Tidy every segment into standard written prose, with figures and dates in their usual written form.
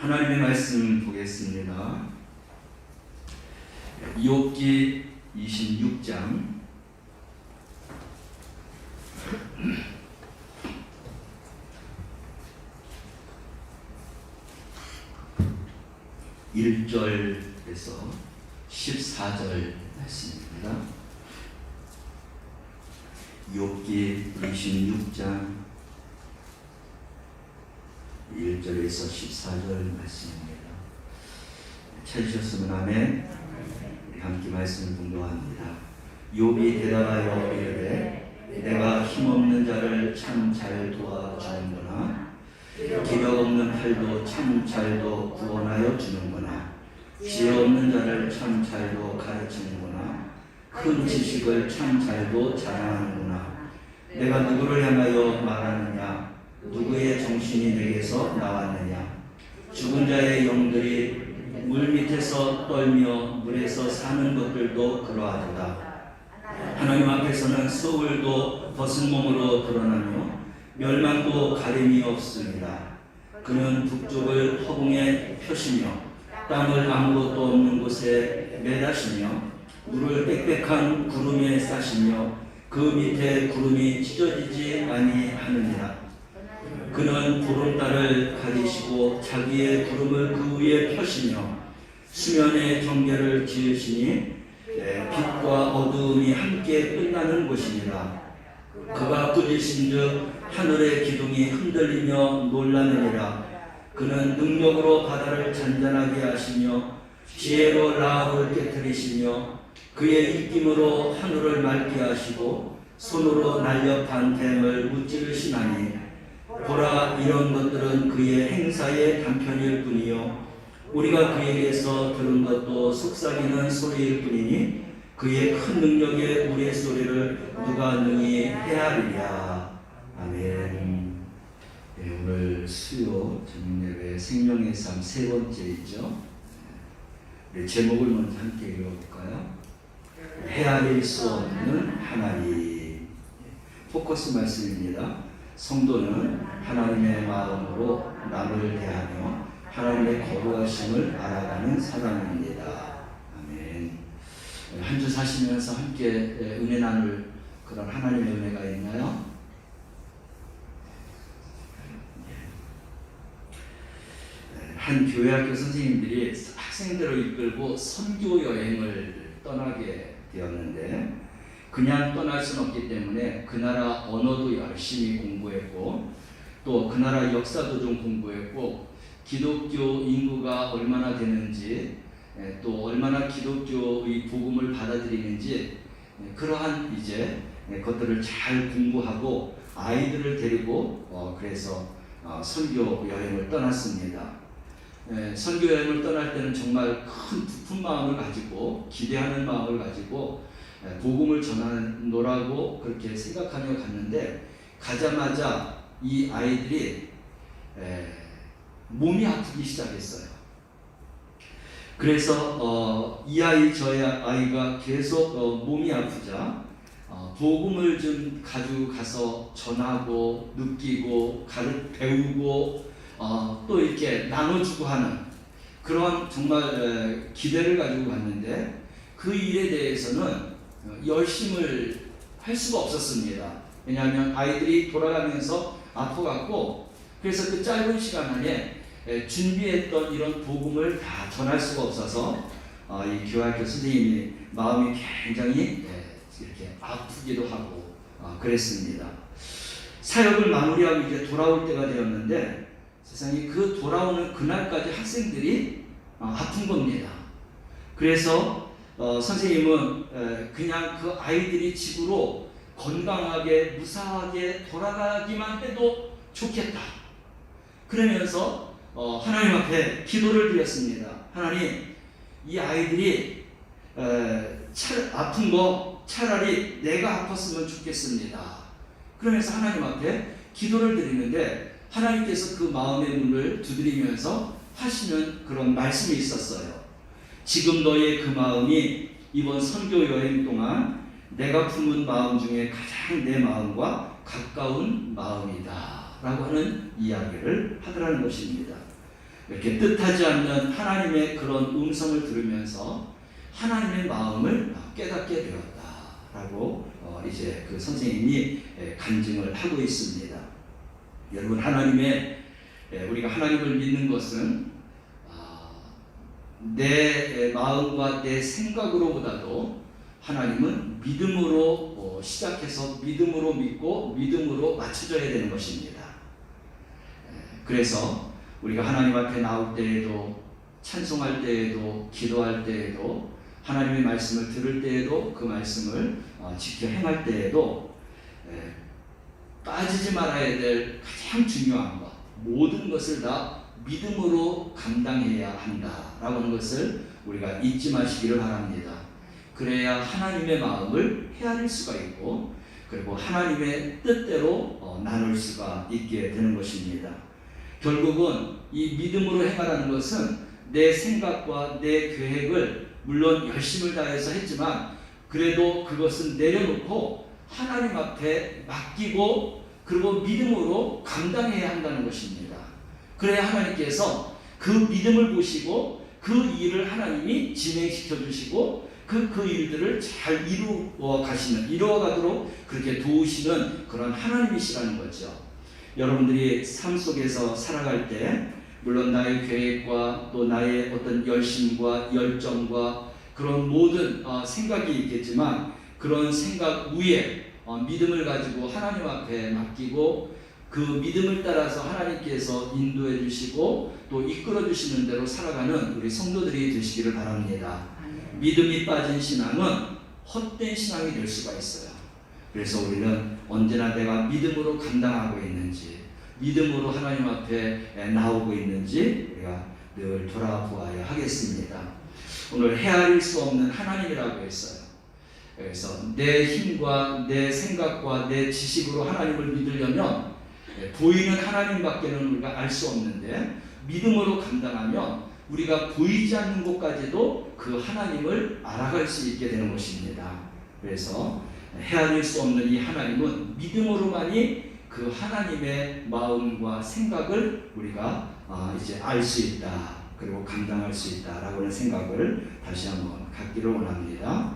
하나님의 말씀 보겠습니다. 욥기 26장 1절에서 14절 말씀입니다. 욥기 26장 1절에서 14절 말씀입니다. 찾으셨으면 아멘. 우리 함께 말씀을 공동합니다. 욥이 대답하여 이르되 내가 힘없는 자를 참 잘 도와주는구나. 기력 없는 팔도 참 잘도 구원하여 주는구나. 지혜 없는 자를 참 잘도 가르치는구나. 큰 지식을 참 잘도 자랑하는구나. 내가 누구를 향하여 말하느냐? 누구의 정신이 내게서 나왔느냐? 죽은 자의 영들이 물 밑에서 떨며 물에서 사는 것들도 그러하도다. 하나님 앞에서는 소울도 벗은 몸으로 드러나며 멸망도 가림이 없습니다. 그는 북쪽을 허공에 펴시며 땅을 아무것도 없는 곳에 매다시며 물을 빽빽한 구름에 싸시며 그 밑에 구름이 찢어지지 아니하느니라. 그는 보름달을 가리시고 자기의 구름을 그 위에 펴시며 수면의 경계를 지으시니 빛과 어두움이 함께 끝나는 곳이니라. 그가 꾸짖은즉 하늘의 기둥이 흔들리며 놀라느니라. 그는 능력으로 바다를 잔잔하게 하시며 지혜로 라합을 깨뜨리시며 그의 입김으로 하늘을 맑게 하시고 손으로 날렵한 뱀을 무찌르시나니 보라, 이런 것들은 그의 행사의 단편일 뿐이요 우리가 그에게서 들은 것도 속삭이는 소리일 뿐이니 그의 큰 능력의 우레소리를 누가 능히 헤아리랴. 아멘. 네, 오늘 수요 저녁예배 생명의 삶 세 번째이죠. 네, 제목을 먼저 함께 읽어볼까요? 헤아릴 수 없는 하나님. 포커스 말씀입니다. 성도는 하나님의 마음으로 남을 대하며 하나님의 거룩하심을 알아가는 사람입니다. 아멘. 한 주 사시면서 함께 은혜 나눌 그런 하나님의 은혜가 있나요? 한 교회학교 선생님들이 학생들을 이끌고 선교 여행을 떠나게 되었는데 그냥 떠날 수는 없기 때문에 그 나라 언어도 열심히 공부했고 또 그 나라 역사도 좀 공부했고 기독교 인구가 얼마나 되는지 또 얼마나 기독교의 복음을 받아들이는지 그러한 이제 것들을 잘 공부하고 아이들을 데리고 그래서 선교 여행을 떠났습니다. 선교 여행을 떠날 때는 정말 큰 부푼 마음을 가지고 기대하는 마음을 가지고 복음을 전하노라고 그렇게 생각하며 갔는데 가자마자 이 아이들이 몸이 아프기 시작했어요. 그래서 이 아이 저의 아이가 계속 몸이 아프자 복음을 좀 가지고 가서 전하고 느끼고 배우고 또 이렇게 나눠주고 하는 그런 정말 기대를 가지고 갔는데 그 일에 대해서는 열심을 할 수가 없었습니다. 왜냐하면 아이들이 돌아가면서 아파갖고 그래서 그 짧은 시간 안에 준비했던 이런 복음을 다 전할 수가 없어서 이 교회학교 선생님이 마음이 굉장히 이렇게 아프기도 하고 그랬습니다. 사역을 마무리하고 이제 돌아올 때가 되었는데 세상에 그 돌아오는 그날까지 학생들이 아픈 겁니다. 그래서 선생님은 그냥 그 아이들이 집으로 건강하게 무사하게 돌아가기만 해도 좋겠다. 그러면서 하나님 앞에 기도를 드렸습니다. 하나님, 이 아이들이 아픈 거 차라리 내가 아팠으면 좋겠습니다. 그러면서 하나님 앞에 기도를 드리는데 하나님께서 그 마음의 문을 두드리면서 하시는 그런 말씀이 있었어요. 지금 너의 그 마음이 이번 선교 여행 동안 내가 품은 마음 중에 가장 내 마음과 가까운 마음이다 라고 하는 이야기를 하더라는 것입니다. 이렇게 뜻하지 않는 하나님의 그런 음성을 들으면서 하나님의 마음을 깨닫게 되었다라고 이제 그 선생님이 간증을 하고 있습니다. 여러분, 우리가 하나님을 믿는 것은 내 마음과 내 생각으로보다도 하나님은 믿음으로 시작해서 믿음으로 믿고 믿음으로 맞춰져야 되는 것입니다. 그래서 우리가 하나님 앞에 나올 때에도, 찬송할 때에도, 기도할 때에도, 하나님의 말씀을 들을 때에도, 그 말씀을 지켜 행할 때에도 빠지지 말아야 될 가장 중요한 것, 모든 것을 다 믿음으로 감당해야 한다라고 하는 것을 우리가 잊지 마시기를 바랍니다. 그래야 하나님의 마음을 헤아릴 수가 있고, 그리고 하나님의 뜻대로 나눌 수가 있게 되는 것입니다. 결국은 이 믿음으로 행하라는 것은 내 생각과 내 계획을 물론 열심을 다해서 했지만 그래도 그것은 내려놓고 하나님 앞에 맡기고 그리고 믿음으로 감당해야 한다는 것입니다. 그래야 하나님께서 그 믿음을 보시고 그 일을 하나님이 진행시켜 주시고 그 일들을 잘 이루어가도록 그렇게 도우시는 그런 하나님이시라는 거죠. 여러분들이 삶 속에서 살아갈 때 물론 나의 계획과 또 나의 어떤 열심과 열정과 그런 모든 생각이 있겠지만 그런 생각 위에 믿음을 가지고 하나님 앞에 맡기고 그 믿음을 따라서 하나님께서 인도해 주시고 또 이끌어 주시는 대로 살아가는 우리 성도들이 되시기를 바랍니다. 믿음이 빠진 신앙은 헛된 신앙이 될 수가 있어요. 그래서 우리는 언제나 내가 믿음으로 감당하고 있는지, 믿음으로 하나님 앞에 나오고 있는지 우리가 늘 돌아보아야 하겠습니다. 오늘 헤아릴 수 없는 하나님이라고 했어요. 그래서 내 힘과 내 생각과 내 지식으로 하나님을 믿으려면 보이는 하나님밖에는 우리가 알 수 없는데 믿음으로 감당하면 우리가 보이지 않는 곳까지도 그 하나님을 알아갈 수 있게 되는 것입니다. 그래서 헤아릴 수 없는 이 하나님은 믿음으로만이 그 하나님의 마음과 생각을 우리가 이제 알 수 있다, 그리고 감당할 수 있다라고 하는 생각을 다시 한번 갖기를 원합니다.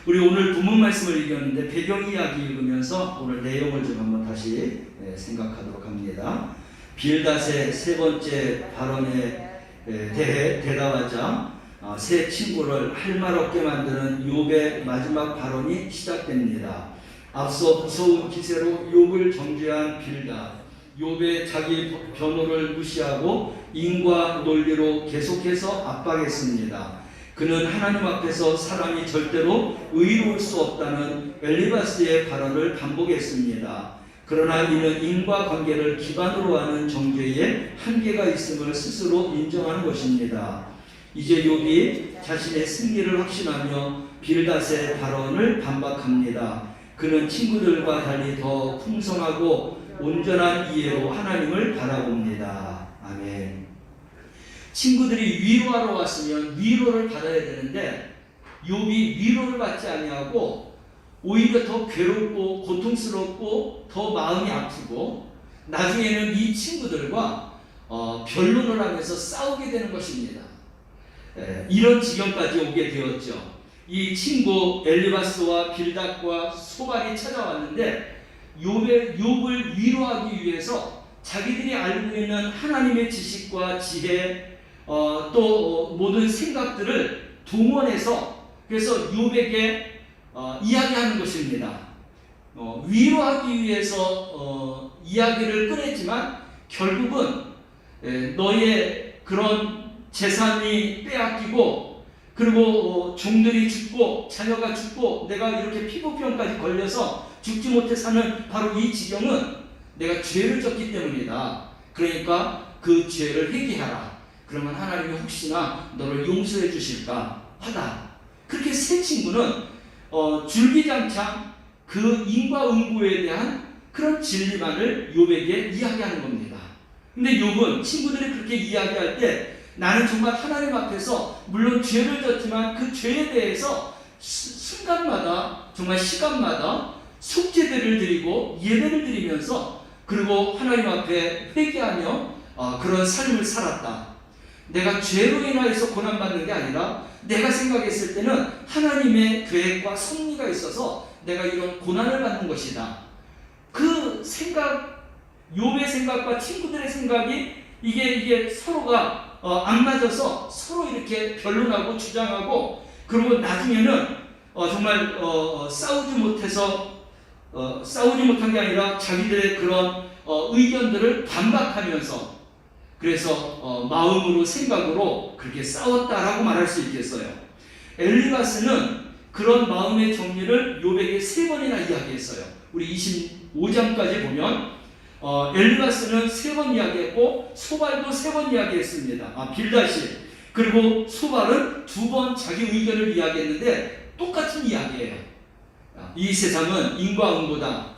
우리 오늘 본문 말씀을 읽었는데 배경 이야기 읽으면서 오늘 내용을 좀 한번 다시 생각하도록 합니다. 빌닷의 세 번째 발언에 대해 대답하자 세 친구를 할 말 없게 만드는 욥의 마지막 발언이 시작됩니다. 앞서 무서운 기세로 욥을 정죄한 빌닷, 욥의 자기 변호를 무시하고 인과 논리로 계속해서 압박했습니다. 그는 하나님 앞에서 사람이 절대로 의로울 수 없다는 엘리바스의 발언을 반복했습니다. 그러나 이는 인과관계를 기반으로 하는 정죄에 한계가 있음을 스스로 인정하는 것입니다. 이제 욥이 자신의 승리를 확신하며 빌닷의 발언을 반박합니다. 그는 친구들과 달리 더 풍성하고 온전한 이해로 하나님을 바라봅니다. 아멘. 친구들이 위로하러 왔으면 위로를 받아야 되는데 욥이 위로를 받지 아니하고 오히려 더 괴롭고 고통스럽고 더 마음이 아프고 나중에는 이 친구들과 변론을 하면서 싸우게 되는 것입니다. 이런 지경까지 오게 되었죠. 이 친구 엘리바스와 빌닷과 소발이 찾아왔는데 욥을 위로하기 위해서 자기들이 알고 있는 하나님의 지식과 지혜 또 모든 생각들을 동원해서 그래서 욥에게 이야기하는 것입니다. 위로하기 위해서 이야기를 꺼냈지만 결국은 너의 그런 재산이 빼앗기고 그리고 종들이 죽고 자녀가 죽고 내가 이렇게 피부병까지 걸려서 죽지 못해 사는 바로 이 지경은 내가 죄를 졌기 때문이다. 그러니까 그 죄를 회개하라. 그러면 하나님이 혹시나 너를 용서해 주실까 하다. 그렇게 세 친구는 줄기장창 그 인과응보에 대한 그런 진리만을 욥에게 이야기하는 겁니다. 근데 욥은 친구들이 그렇게 이야기할 때 나는 정말 하나님 앞에서 물론 죄를 졌지만 그 죄에 대해서 순간마다 정말 시간마다 속죄제를 드리고 예배를 드리면서 그리고 하나님 앞에 회개하며 그런 삶을 살았다. 내가 죄로 인하여서 고난받는 게 아니라 내가 생각했을 때는 하나님의 계획과 섭리가 있어서 내가 이런 고난을 받는 것이다. 그 생각, 욥의 생각과 친구들의 생각이 이게 서로가 안 맞아서 서로 이렇게 변론하고 주장하고, 그리고 나중에는 정말 싸우지 못한 게 아니라 자기들의 그런 의견들을 반박하면서, 그래서 마음으로 생각으로 그렇게 싸웠다라고 말할 수 있겠어요. 엘리바스는 그런 마음의 정리를 욥에게 3번이나 이야기했어요. 우리 25장까지 보면 엘리바스는 3번 이야기했고 소발도 3번 이야기했습니다. 빌닷이, 그리고 소발은 2번 자기 의견을 이야기했는데 똑같은 이야기예요. 이 세상은 인과 응보다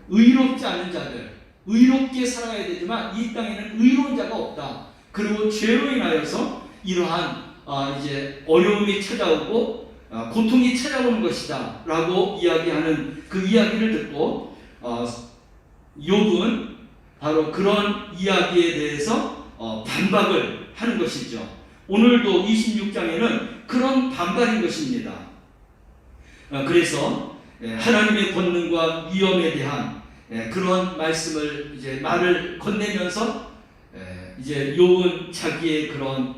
의롭지 않은 자들, 의롭게 살아가야 되지만 이 땅에는 의로운 자가 없다. 그리고 죄로 인하여서 이러한 이제 어려움이 찾아오고 고통이 찾아오는 것이다 라고 이야기하는 그 이야기를 듣고 욥은 바로 그런 이야기에 대해서 반박을 하는 것이죠. 오늘도 26장에는 그런 반발인 것입니다. 그래서 하나님의 권능과 위엄에 대한 그런 말을 건네면서 이제 욥은 자기의 그런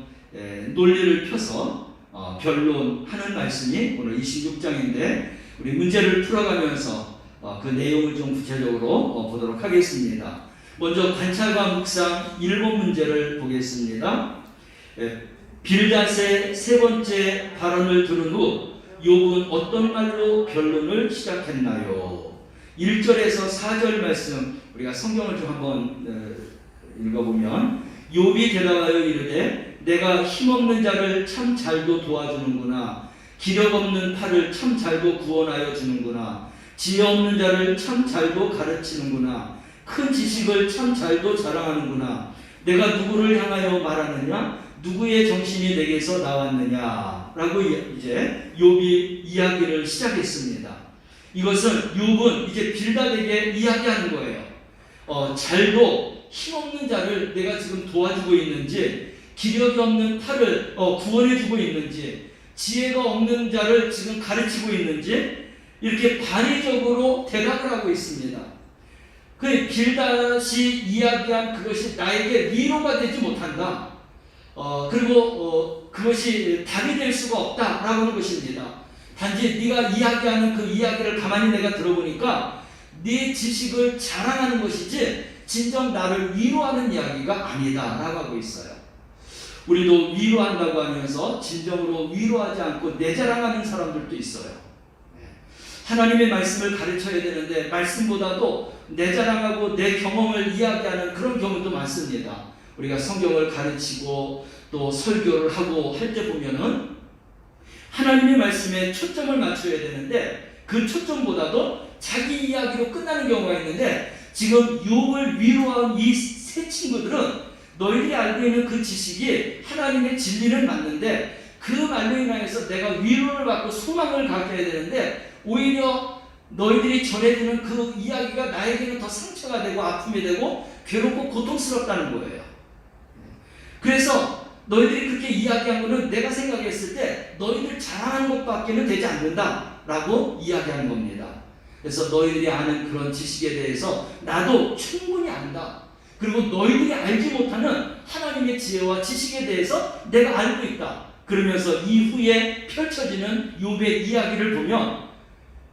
논리를 펴서 변론하는 말씀이 오늘 26장인데, 우리 문제를 풀어가면서 그 내용을 좀 구체적으로 보도록 하겠습니다. 먼저 관찰과 묵상 1번 문제를 보겠습니다. 빌닷의 3번째 발언을 들은 후 욥은 어떤 말로 변론을 시작했나요? 1절에서 4절 말씀, 우리가 성경을 좀 한번 읽어보면, 욥이 대답하여 이르되 내가 힘없는 자를 참 잘도 도와주는구나. 기력 없는 팔을 참 잘도 구원하여 주는구나. 지혜 없는 자를 참 잘도 가르치는구나. 큰 지식을 참 잘도 자랑하는구나. 내가 누구를 향하여 말하느냐? 누구의 정신이 내게서 나왔느냐? 라고 이제 욥이 이야기를 시작했습니다. 이것은 욥은 이제 빌닷에게 이야기하는 거예요. 잘도 힘없는 자를 내가 지금 도와주고 있는지, 기력이 없는 팔을 구원해주고 있는지, 지혜가 없는 자를 지금 가르치고 있는지, 이렇게 반의적으로 대답을 하고 있습니다. 그 빌닷이 이야기한 그것이 나에게 위로가 되지 못한다. 그리고 그것이 답이 될 수가 없다라고 하는 것입니다. 단지 네가 이야기하는 그 이야기를 가만히 내가 들어보니까 네 지식을 자랑하는 것이지 진정 나를 위로하는 이야기가 아니다 라고 하고 있어요. 우리도 위로한다고 하면서 진정으로 위로하지 않고 내 자랑하는 사람들도 있어요. 하나님의 말씀을 가르쳐야 되는데 말씀보다도 내 자랑하고 내 경험을 이야기하는 그런 경우도 많습니다. 우리가 성경을 가르치고 또 설교를 하고 할 때 보면은 하나님의 말씀에 초점을 맞춰야 되는데 그 초점보다도 자기 이야기로 끝나는 경우가 있는데, 지금 욥을 위로한 이 세 친구들은 너희들이 알고 있는 그 지식이 하나님의 진리는 맞는데 그 말로 인하여서 내가 위로를 받고 소망을 갖게 해야 되는데 오히려 너희들이 전해주는 그 이야기가 나에게는 더 상처가 되고 아픔이 되고 괴롭고 고통스럽다는 거예요. 그래서 너희들이 그렇게 이야기한 거는 내가 생각했을 때 너희들 자랑하는 것밖에는 되지 않는다 라고 이야기하는 겁니다. 그래서 너희들이 아는 그런 지식에 대해서 나도 충분히 안다. 그리고 너희들이 알지 못하는 하나님의 지혜와 지식에 대해서 내가 알고 있다. 그러면서 이후에 펼쳐지는 욥의 이야기를 보면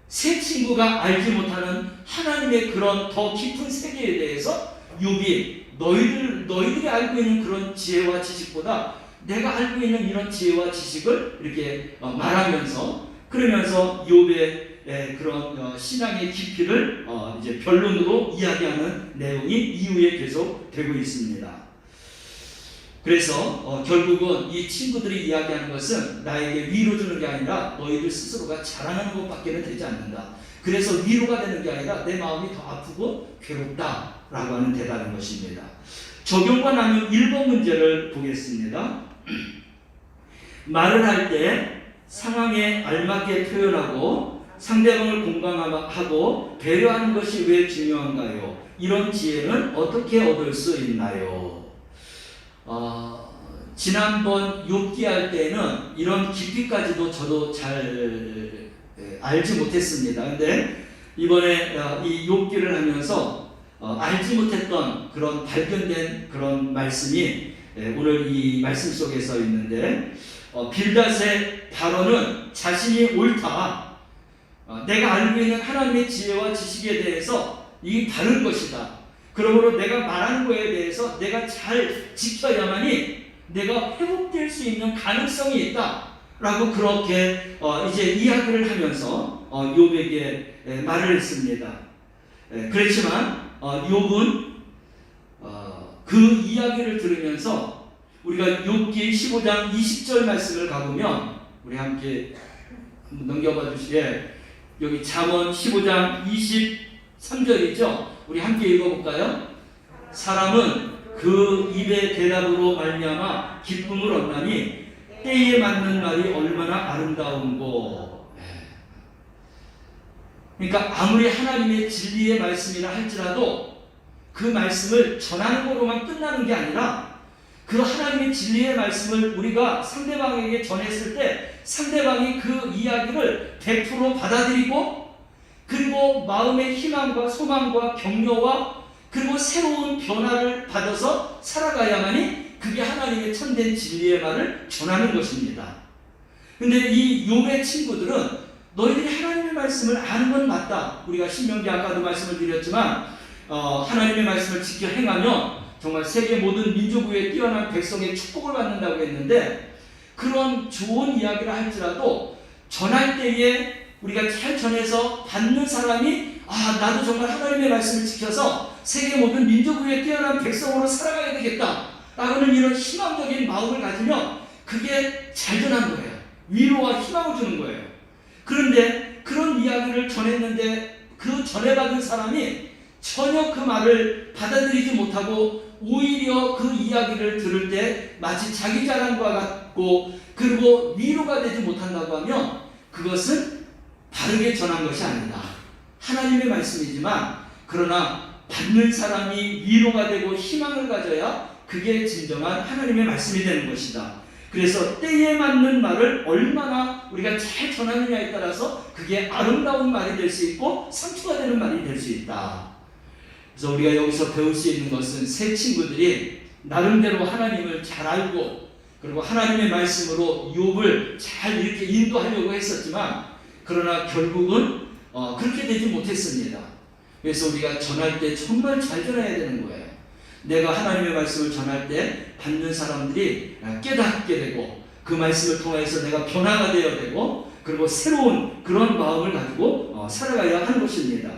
세 친구가 알지 못하는 하나님의 그런 더 깊은 세계에 대해서 욥이 너희들이 알고 있는 그런 지혜와 지식보다 내가 알고 있는 이런 지혜와 지식을 이렇게 말하면서, 그러면서 욥의 그런 신앙의 깊이를 이제 변론으로 이야기하는 내용이 이후에 계속 되고 있습니다. 그래서 결국은 이 친구들이 이야기하는 것은 나에게 위로 주는 게 아니라 너희들 스스로가 자랑하는 것밖에는 되지 않는다. 그래서 위로가 되는 게 아니라 내 마음이 더 아프고 괴롭다라고 하는 대답인 것입니다. 적용과 나눈 1번 문제를 보겠습니다. 말을 할 때 상황에 알맞게 표현하고 상대방을 공감하고 배려하는 것이 왜 중요한가요? 이런 지혜는 어떻게 얻을 수 있나요? 지난번 욥기 할 때는 이런 깊이까지도 저도 잘 알지 못했습니다. 근데 이번에 이 욥기를 하면서 알지 못했던 그런 발견된 그런 말씀이 오늘 이 말씀 속에서 있는데, 빌닷의 발언은 자신이 옳다, 내가 알고 있는 하나님의 지혜와 지식에 대해서 이 바른 것이다, 그러므로 내가 말하는 것에 대해서 내가 잘 지켜야만이 내가 회복될 수 있는 가능성이 있다 라고 그렇게 이제 이야기를 하면서 욥에게 말을 했습니다. 그렇지만 욥은 그 이야기를 들으면서 우리가 욥기 15장 20절 말씀을 가보면, 우리 함께 넘겨봐 주시게, 여기 잠언 15장 23절이죠. 우리 함께 읽어볼까요? 사람은 그 입의 대답으로 말미암아 기쁨을 얻나니 때에 맞는 말이 얼마나 아름다운고. 그러니까 아무리 하나님의 진리의 말씀이라 할지라도 그 말씀을 전하는 것으로만 끝나는 게 아니라, 그 하나님의 진리의 말씀을 우리가 상대방에게 전했을 때 상대방이 그 이야기를 100% 받아들이고, 그리고 마음의 희망과 소망과 격려와 그리고 새로운 변화를 받아서 살아가야만이 그게 하나님의 참된 진리의 말을 전하는 것입니다. 근데 이 욥의 친구들은 너희들이 하나님의 말씀을 아는 건 맞다, 우리가 신명기 아까도 말씀을 드렸지만 하나님의 말씀을 지켜 행하면 정말 세계 모든 민족 위에 뛰어난 백성의 축복을 받는다고 했는데, 그런 좋은 이야기를 할지라도 전할 때에 우리가 잘 전해서 받는 사람이 나도 정말 하나님의 말씀을 지켜서 세계 모든 민족 위에 뛰어난 백성으로 살아가야 되겠다 라고는 이런 희망적인 마음을 가지면 그게 잘 전한 거예요. 위로와 희망을 주는 거예요. 그런데 그런 이야기를 전했는데 그 전해받은 사람이 전혀 그 말을 받아들이지 못하고 오히려 그 이야기를 들을 때 마치 자기 자랑과 같고 그리고 위로가 되지 못한다고 하면 그것은 바르게 전한 것이 아니다. 하나님의 말씀이지만 그러나 받는 사람이 위로가 되고 희망을 가져야 그게 진정한 하나님의 말씀이 되는 것이다. 그래서 때에 맞는 말을 얼마나 우리가 잘 전하느냐에 따라서 그게 아름다운 말이 될 수 있고 상처가 되는 말이 될 수 있다. 그래서 우리가 여기서 배울 수 있는 것은 세 친구들이 나름대로 하나님을 잘 알고 그리고 하나님의 말씀으로 욥을 잘 이렇게 인도하려고 했었지만 그러나 결국은 그렇게 되지 못했습니다. 그래서 우리가 전할 때 정말 잘 전해야 되는 거예요. 내가 하나님의 말씀을 전할 때 받는 사람들이 깨닫게 되고 그 말씀을 통해서 내가 변화가 되어야 되고 그리고 새로운 그런 마음을 가지고 살아가야 하는 것입니다.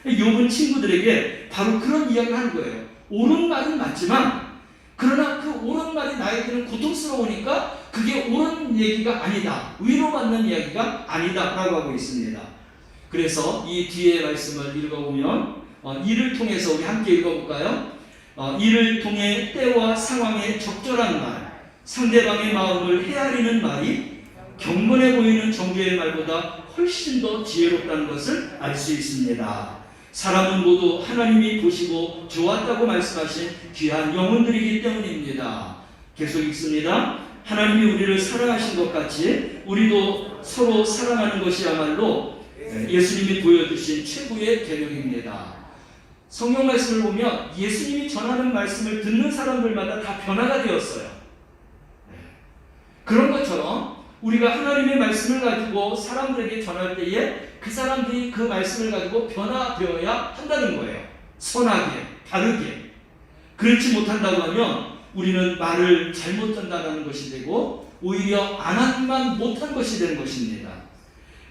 욥은 친구들에게 바로 그런 이야기를 하는 거예요. 옳은 말은 맞지만 그러나 그 옳은 말이 나에게는 고통스러우니까 그게 옳은 얘기가 아니다, 위로받는 이야기가 아니다 라고 하고 있습니다. 그래서 이 뒤에 말씀을 읽어보면 이를 통해서 우리 함께 읽어볼까요? 이를 통해 때와 상황에 적절한 말, 상대방의 마음을 헤아리는 말이 경건해 보이는 정죄의 말보다 훨씬 더 지혜롭다는 것을 알 수 있습니다. 사람은 모두 하나님이 보시고 좋았다고 말씀하신 귀한 영혼들이기 때문입니다. 계속 읽습니다. 하나님이 우리를 사랑하신 것 같이 우리도 서로 사랑하는 것이야말로 예수님이 보여주신 최고의 계명입니다. 성경 말씀을 보면 예수님이 전하는 말씀을 듣는 사람들마다 다 변화가 되었어요. 그런 것처럼 우리가 하나님의 말씀을 가지고 사람들에게 전할 때에 그 사람들이 그 말씀을 가지고 변화되어야 한다는 거예요. 선하게, 바르게. 그렇지 못한다고 하면 우리는 말을 잘못 전달하는 것이 되고 오히려 안 하기만 못한 것이 되는 것입니다.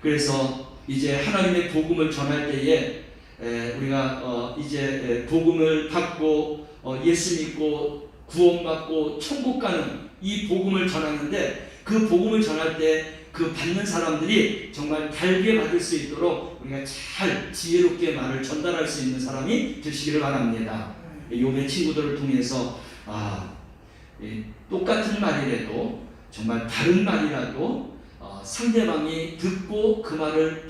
그래서 이제 하나님의 복음을 전할 때에 우리가 이제 복음을 받고 예수 믿고 구원받고 천국 가는 이 복음을 전하는데 그 복음을 전할 때 그 받는 사람들이 정말 달게 받을 수 있도록 우리가 잘 지혜롭게 말을 전달할 수 있는 사람이 되시기를 바랍니다. 욥의 친구들을 통해서 똑같은 말이라도 정말 다른 말이라도 상대방이 듣고 그 말을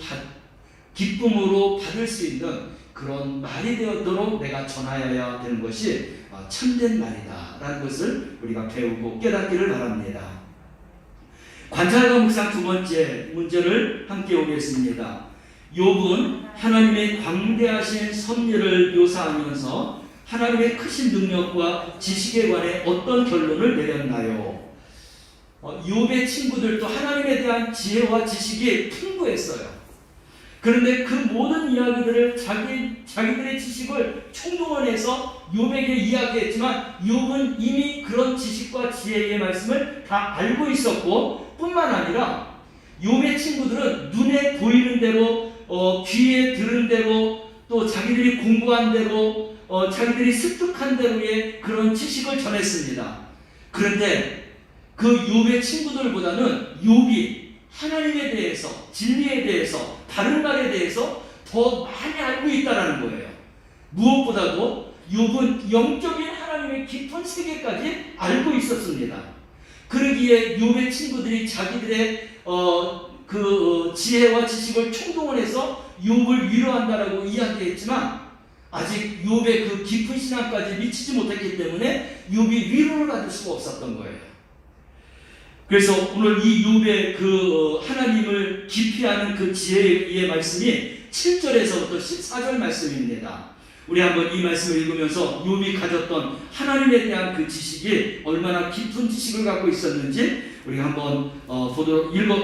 기쁨으로 받을 수 있는 그런 말이 되었도록 내가 전하여야 되는 것이 참된 말이다 라는 것을 우리가 배우고 깨닫기를 바랍니다. 관찰과 묵상 두 번째 문제를 함께 보겠습니다. 욥은 하나님의 광대하신 섭리를 묘사하면서 하나님의 크신 능력과 지식에 관해 어떤 결론을 내렸나요? 욥의 친구들도 하나님에 대한 지혜와 지식이 풍부했어요. 그런데 그 모든 이야기들을 자기들의 지식을 총동원해서 욥에게 이야기했지만 욥은 이미 그런 지식과 지혜의 말씀을 다 알고 있었고 뿐만 아니라 욥의 친구들은 눈에 보이는 대로 귀에 들은 대로 또 자기들이 공부한 대로 자기들이 습득한 대로의 그런 지식을 전했습니다. 그런데 그 욥의 친구들보다는 욥이 하나님에 대해서, 진리에 대해서, 다른 말에 대해서 더 많이 알고 있다는 거예요. 무엇보다도 욥은 영적인 하나님의 깊은 세계까지 알고 있었습니다. 그러기에 욥의 친구들이 자기들의 지혜와 지식을 총동원해서 욥을 위로한다라고 이야기했지만 아직 욥의 그 깊은 신앙까지 미치지 못했기 때문에 욥이 위로를 받을 수가 없었던 거예요. 그래서 오늘 이 욥의 그 하나님을 깊이 아는 그 지혜의 말씀이 7절에서부터 14절 말씀입니다. 우리 한번 이 말씀을 읽으면서 욥이 가졌던 하나님에 대한 그 지식이 얼마나 깊은 지식을 갖고 있었는지 우리가 한번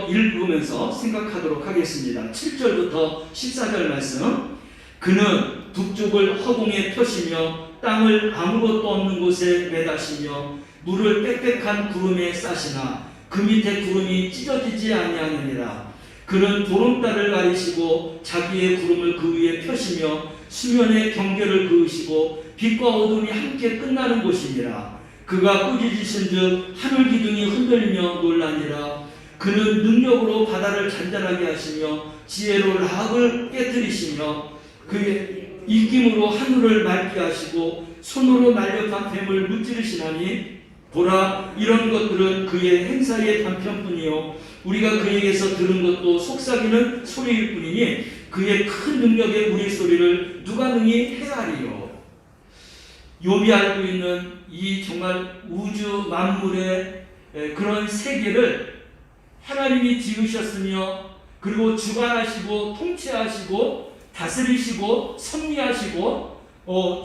읽으면서 생각하도록 하겠습니다. 7절부터 14절 말씀. 그는 북쪽을 허공에 펴시며 땅을 아무것도 없는 곳에 매다시며 물을 빽빽한 구름에 싸시나 그 밑에 구름이 찢어지지 아니하느니라. 그는 보름달을 가리시고 자기의 구름을 그 위에 펴시며 수면의 경계를 그으시고 빛과 어둠이 함께 끝나는 곳이니라. 그가 꾸짖으신 즉 하늘 기둥이 흔들리며 놀라니라. 그는 능력으로 바다를 잔잔하게 하시며 지혜로 락을 깨뜨리시며 그의 입김으로 하늘을 맑게 하시고 손으로 날렵한 뱀을 무찌르시나니 보라, 이런 것들은 그의 행사의 단편뿐이요 우리가 그에게서 들은 것도 속삭이는 소리일 뿐이니 그의 큰 능력의 우리 소리를 누가 능히 헤아리요. 욥이 알고 있는 이 정말 우주 만물의 그런 세계를 하나님이 지으셨으며 그리고 주관하시고 통치하시고 다스리시고 섭리하시고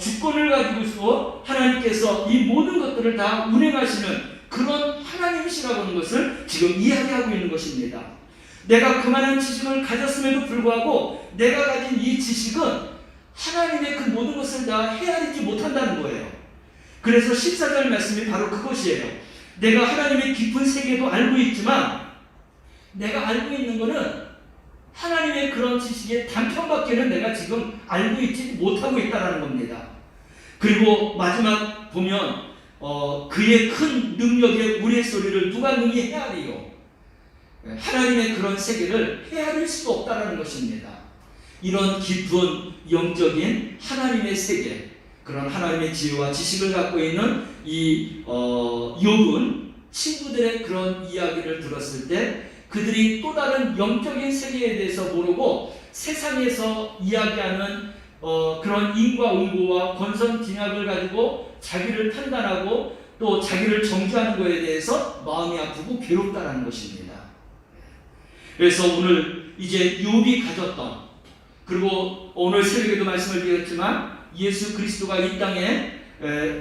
주권을 가지고서 하나님께서 이 모든 것들을 다 운행하시는 그런 하나님이시라고 하는 것을 지금 이야기하고 있는 것입니다. 내가 그만한 지식을 가졌음에도 불구하고 내가 가진 이 지식은 하나님의 그 모든 것을 다 헤아리지 못한다는 거예요. 그래서 14절 말씀이 바로 그것이에요. 내가 하나님의 깊은 세계도 알고 있지만 내가 알고 있는 것은 하나님의 그런 지식의 단편밖에는 내가 지금 알고 있지 못하고 있다는 겁니다. 그리고 마지막 보면 그의 큰 능력의 우리의 소리를 누가 능히 헤아리요. 하나님의 그런 세계를 헤아릴 수도 없다는 것입니다. 이런 깊은 영적인 하나님의 세계, 그런 하나님의 지혜와 지식을 갖고 있는 이 욥은 친구들의 그런 이야기를 들었을 때 그들이 또 다른 영적인 세계에 대해서 모르고 세상에서 이야기하는 그런 인과응보와 권선징악을 가지고 자기를 판단하고 또 자기를 정죄하는 것에 대해서 마음이 아프고 괴롭다라는 것입니다. 그래서 오늘 이제 욥이 가졌던, 그리고 오늘 새벽에도 말씀을 드렸지만 예수 그리스도가 이 땅에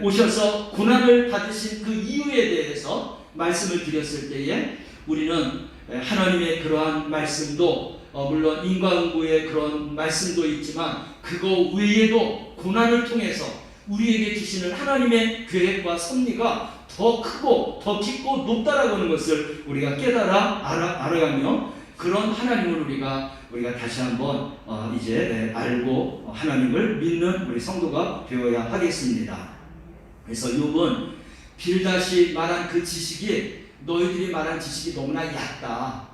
오셔서 고난을 받으신 그 이유에 대해서 말씀을 드렸을 때에 우리는 하나님의 그러한 말씀도 물론 인과응보의 그런 말씀도 있지만 그거 외에도 고난을 통해서 우리에게 주시는 하나님의 계획과 섭리가 더 크고 더 깊고 높다라고 하는 것을 우리가 깨달아 알아가며 그런 하나님을 우리가 다시 한번 이제 알고 하나님을 믿는 우리 성도가 되어야 하겠습니다. 그래서 욥은 빌다시 말한 그 지식이 너희들이 말한 지식이 너무나 얕다.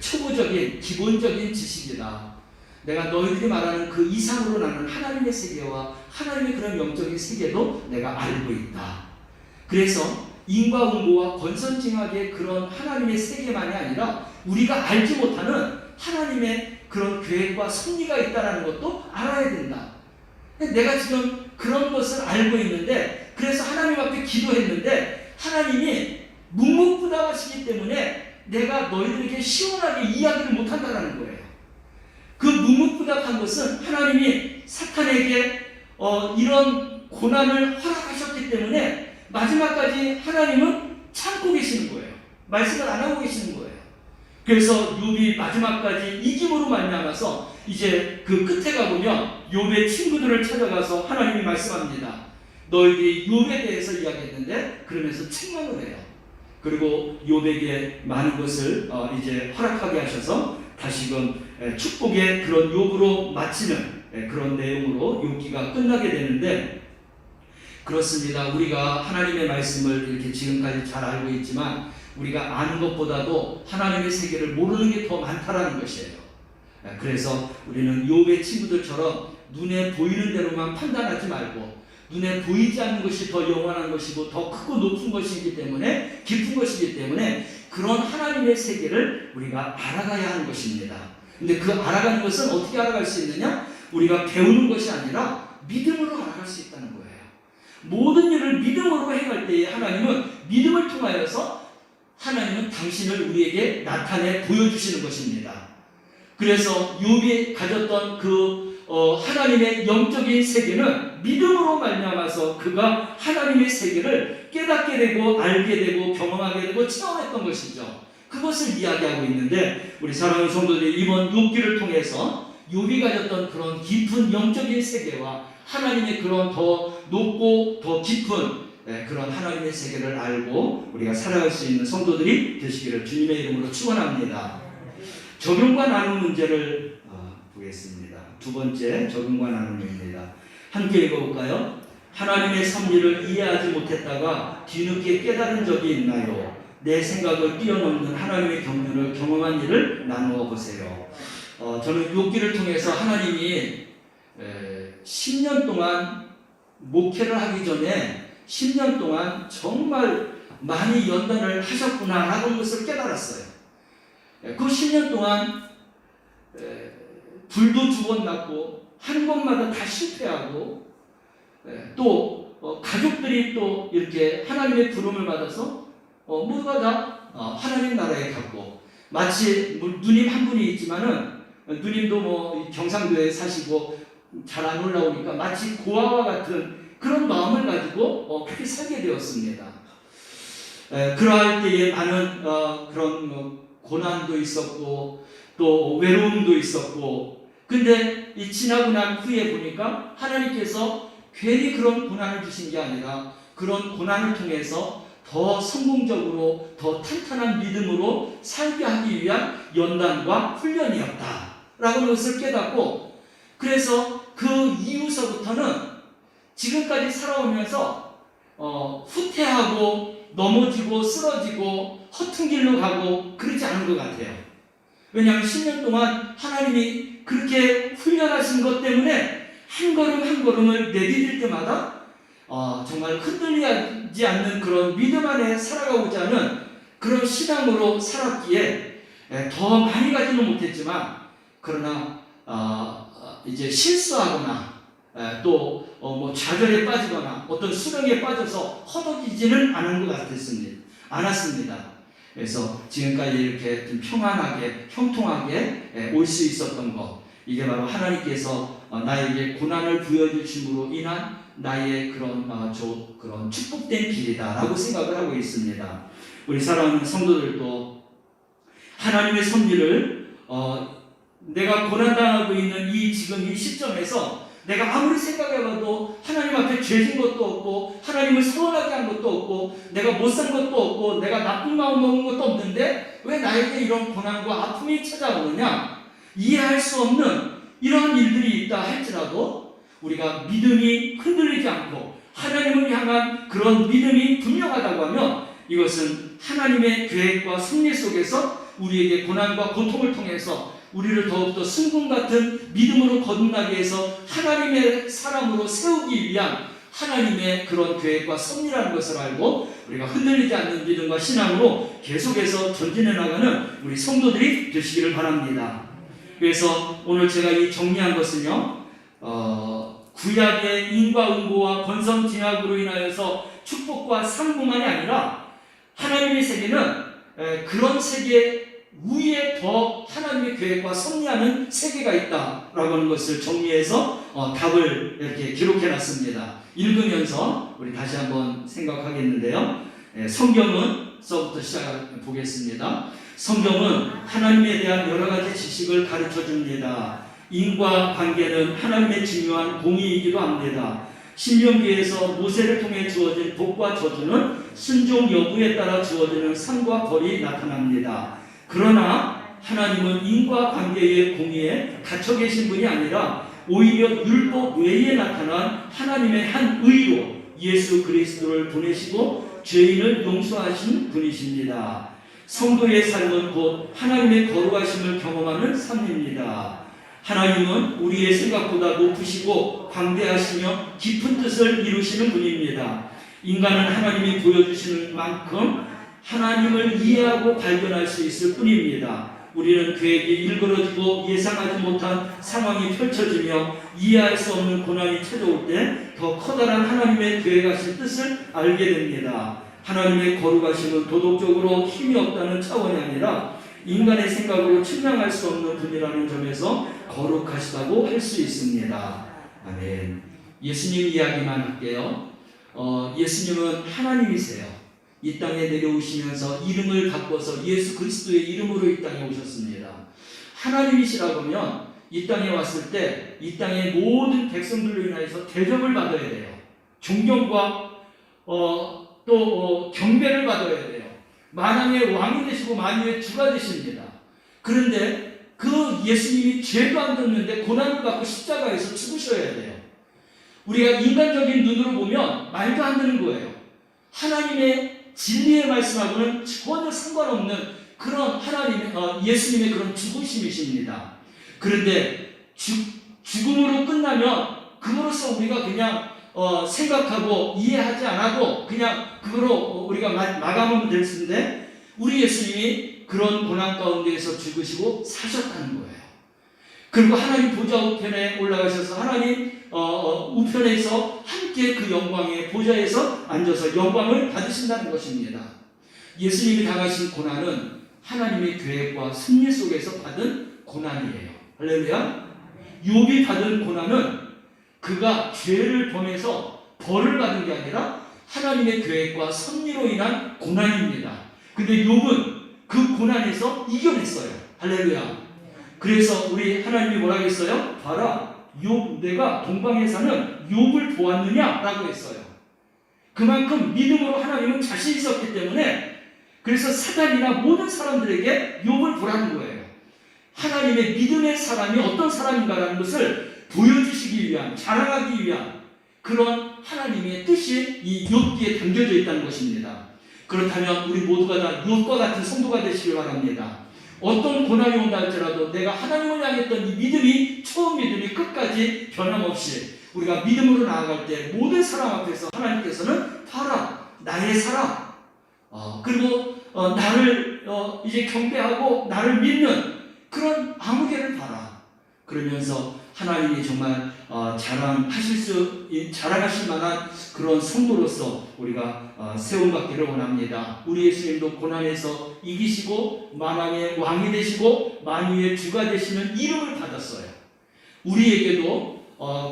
초보적인 기본적인 지식이다. 내가 너희들이 말하는 그 이상으로 나는 하나님의 세계와 하나님의 그런 영적인 세계도 내가 알고 있다. 그래서 인과응보와 권선징악의 그런 하나님의 세계만이 아니라 우리가 알지 못하는 하나님의 그런 계획과 섭리가 있다는 것도 알아야 된다. 내가 지금 그런 것을 알고 있는데, 그래서 하나님 앞에 기도했는데 하나님이 묵묵부답하시기 때문에 내가 너희들에게 시원하게 이야기를 못한다는 거예요. 그 묵묵부답한 것은 하나님이 사탄에게 이런 고난을 허락하셨기 때문에 마지막까지 하나님은 참고 계시는 거예요. 말씀을 안 하고 계시는 거예요. 그래서 욥이 마지막까지 이김으로 말미암아서 이제 그 끝에 가보면 욥의 친구들을 찾아가서 하나님이 말씀합니다. 너희들이 욥에 대해서 이야기했는데 그러면서 책망을 해요. 그리고 욥에게 많은 것을 이제 허락하게 하셔서 다시금 축복의 그런 욥으로 마치는 그런 내용으로 욥기가 끝나게 되는데, 그렇습니다. 우리가 하나님의 말씀을 이렇게 지금까지 잘 알고 있지만 우리가 아는 것보다도 하나님의 세계를 모르는 게 더 많다라는 것이에요. 그래서 우리는 욥의 친구들처럼 눈에 보이는 대로만 판단하지 말고, 눈에 보이지 않는 것이 더 영원한 것이고 더 크고 높은 것이기 때문에, 깊은 것이기 때문에 그런 하나님의 세계를 우리가 알아가야 하는 것입니다. 근데 그 알아가는 것은 어떻게 알아갈 수 있느냐? 우리가 배우는 것이 아니라 믿음으로 알아갈 수 있다는 거예요. 모든 일을 믿음으로 행할 때에 하나님은 믿음을 통하여서 하나님은 당신을 우리에게 나타내 보여주시는 것입니다. 그래서 욥이 가졌던 그 하나님의 영적인 세계는 믿음으로 말미암아서 그가 하나님의 세계를 깨닫게 되고 알게 되고 경험하게 되고 체험했던 것이죠. 그것을 이야기하고 있는데, 우리 사랑하는 성도들이 이번 욥기를 통해서 욥이 가졌던 그런 깊은 영적인 세계와 하나님의 그런 더 높고 더 깊은 그런 하나님의 세계를 알고 우리가 살아갈 수 있는 성도들이 되시기를 주님의 이름으로 축원합니다. 적용과 나눔 문제를 보겠습니다. 두 번째, 적용과 나눔입니다. 함께 읽어볼까요? 하나님의 섭리를 이해하지 못했다가 뒤늦게 깨달은 적이 있나요? 내 생각을 뛰어넘는 하나님의 경륜을 경험한 일을 나누어 보세요. 저는 욥기를 통해서 하나님이 10년 동안 목회를 하기 전에 10년 동안 정말 많이 연단을 하셨구나라는 것을 깨달았어요. 그 10년 동안 불도 2번 났고 한 번마다 다 실패하고, 또 가족들이 또 이렇게 하나님의 부름을 받아서 모두가 다 하나님 나라에 갔고, 마치 누님 한 분이 있지만은 누님도 뭐 경상도에 사시고 잘 안 올라오니까 마치 고아와 같은 그런 마음을 가지고 그렇게 살게 되었습니다. 그러할 때에 많은 그런 고난도 있었고 또 외로움도 있었고, 근데 이 지나고 난 후에 보니까 하나님께서 괜히 그런 고난을 주신 게 아니라 그런 고난을 통해서 더 성공적으로 더 탄탄한 믿음으로 살게 하기 위한 연단과 훈련이었다라는 것을 깨닫고, 그래서 그 이후서부터는 지금까지 살아오면서 후퇴하고 넘어지고 쓰러지고 허튼 길로 가고 그러지 않은 것 같아요. 왜냐하면 10년 동안 하나님이 그렇게 훈련하신 것 때문에 한 걸음 한 걸음을 내디딜 때마다 정말 흔들리지 않는 그런 믿음 안에 살아가고자 하는 그런 신앙으로 살았기에 더 많이 가지는 못했지만, 그러나 이제 실수하거나 또 뭐 좌절에 빠지거나 어떤 수렁에 빠져서 허덕이지는 않았습니다. 그래서 지금까지 이렇게 좀 평안하게 형통하게 올 수 있었던 것, 이게 바로 하나님께서 나에게 고난을 부여주심으로 인한 나의 그런 그런 축복된 길이다라고 생각을 하고 있습니다. 우리 사랑하는 성도들도 하나님의 섭리를 내가 고난당하고 있는 지금 이 시점에서 내가 아무리 생각해봐도 하나님 앞에 죄진 것도 없고 하나님을 서운하게 한 것도 없고 내가 못 산 것도 없고 내가 나쁜 마음 먹은 것도 없는데 왜 나에게 이런 고난과 아픔이 찾아오느냐, 이해할 수 없는 이러한 일들이 있다 할지라도 우리가 믿음이 흔들리지 않고 하나님을 향한 그런 믿음이 분명하다고 하면, 이것은 하나님의 계획과 섭리 속에서 우리에게 고난과 고통을 통해서 우리를 더욱더 순금 같은 믿음으로 거듭나게 해서 하나님의 사람으로 세우기 위한 하나님의 그런 계획과 섭리라는 것을 알고 우리가 흔들리지 않는 믿음과 신앙으로 계속해서 전진해 나가는 우리 성도들이 되시기를 바랍니다. 그래서 오늘 제가 이 정리한 것은요, 구약의 인과응보와 권선징악으로 인하여서 축복과 상부만이 아니라 하나님의 세계는 그런 세계 위에 더 하나님의 계획과 섭리하는 세계가 있다라고 하는 것을 정리해서 답을 이렇게 기록해 놨습니다. 읽으면서 우리 다시 한번 생각하겠는데요. 성경은서부터 시작해 보겠습니다. 성경은 하나님에 대한 여러 가지 지식을 가르쳐 줍니다. 인과관계는 하나님의 중요한 공의이기도 합니다. 신명기에서 모세를 통해 주어진 복과 저주는 순종 여부에 따라 주어지는 상과 벌이 나타납니다. 그러나 하나님은 인과관계의 공의에 갇혀 계신 분이 아니라 오히려 율법 외에 나타난 하나님의 한 의로 예수 그리스도를 보내시고 죄인을 용서하신 분이십니다. 성도의 삶은 곧 하나님의 거룩하심을 경험하는 삶입니다. 하나님은 우리의 생각보다 높으시고 광대하시며 깊은 뜻을 이루시는 분입니다. 인간은 하나님이 보여주시는 만큼 하나님을 이해하고 발견할 수 있을 뿐입니다. 우리는 계획이 일그러지고 예상하지 못한 상황이 펼쳐지며 이해할 수 없는 고난이 찾아올 때 더 커다란 하나님의 계획하신 뜻을 알게 됩니다. 하나님의 거룩하심은 도덕적으로 힘이 없다는 차원이 아니라 인간의 생각으로 측량할 수 없는 분이라는 점에서 거룩하시다고 할 수 있습니다. 아멘. 예수님 이야기만 할게요. 예수님은 하나님이세요. 이 땅에 내려오시면서 이름을 바꿔서 예수 그리스도의 이름으로 이 땅에 오셨습니다. 하나님이시라고 하면 이 땅에 왔을 때 이 땅의 모든 백성들로 인하여서 대접을 받아야 돼요. 존경과 또 경배를 받아야 돼요. 만왕의 왕이 되시고 만유의 주가 되십니다. 그런데 그 예수님이 죄도 안 졌는데 고난을 받고 십자가에서 죽으셔야 돼요. 우리가 인간적인 눈으로 보면 말도 안 되는 거예요. 하나님의 진리의 말씀하고는 전혀 상관없는 그런 예수님의 그런 죽으심이십니다. 그런데 죽음으로 끝나면 그거로서 우리가 그냥 생각하고 이해하지 않아도 그냥 그거로 우리가 마감하면 될 텐데 우리 예수님이 그런 고난 가운데에서 죽으시고 사셨다는 거예요. 그리고 하나님 보좌 우편에 올라가셔서 하나님 우편에서 함께 그 영광의 보좌에서 앉아서 영광을 받으신다는 것입니다. 예수님이 당하신 고난은 하나님의 계획과 섭리 속에서 받은 고난이에요. 할렐루야. 욥이 받은 고난은 그가 죄를 범해서 벌을 받은 게 아니라 하나님의 계획과 섭리로 인한 고난입니다. 근데 욥은 그 고난에서 이겨냈어요. 할렐루야. 그래서 우리 하나님이 뭐라고 했어요? 봐라, 내가 동방에 사는 욥을 보았느냐라고 했어요. 그만큼 믿음으로 하나님은 자신 있었기 때문에 그래서 사단이나 모든 사람들에게 욥을 보라는 거예요. 하나님의 믿음의 사람이 어떤 사람인가라는 것을 보여주시기 위한, 자랑하기 위한 그런 하나님의 뜻이 이 욥기에 담겨져 있다는 것입니다. 그렇다면 우리 모두가 다 욥과 같은 성도가 되시길 바랍니다. 어떤 고난이 온다 할지라도 내가 하나님을 향했던 이 믿음이, 처음 믿음이 끝까지 변함없이 우리가 믿음으로 나아갈 때 모든 사람 앞에서 하나님께서는 봐라, 나의 사람, 그리고 나를 이제 경배하고 나를 믿는 그런 아무개를 봐라. 그러면서 하나님이 정말 자랑하실 만한 그런 성도로서 우리가 세움받기를 원합니다. 우리 예수님도 고난에서 이기시고 만왕의 왕이 되시고 만유의 주가 되시는 이름을 받았어요. 우리에게도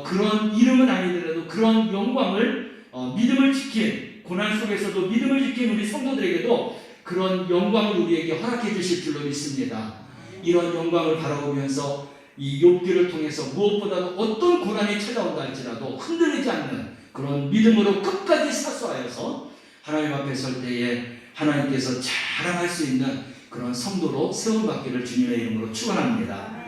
그런 이름은 아니더라도 그런 영광을 믿음을 지킨, 고난 속에서도 믿음을 지킨 우리 성도들에게도 그런 영광을 우리에게 허락해 주실 줄로 믿습니다. 이런 영광을 바라보면서 이 욥기를 통해서 무엇보다도 어떤 고난이 찾아온다 할지라도 흔들리지 않는 그런 믿음으로 끝까지 사수하여서 하나님 앞에 설 때에 하나님께서 자랑할 수 있는 그런 성도로 세움받기를 주님의 이름으로 축원합니다.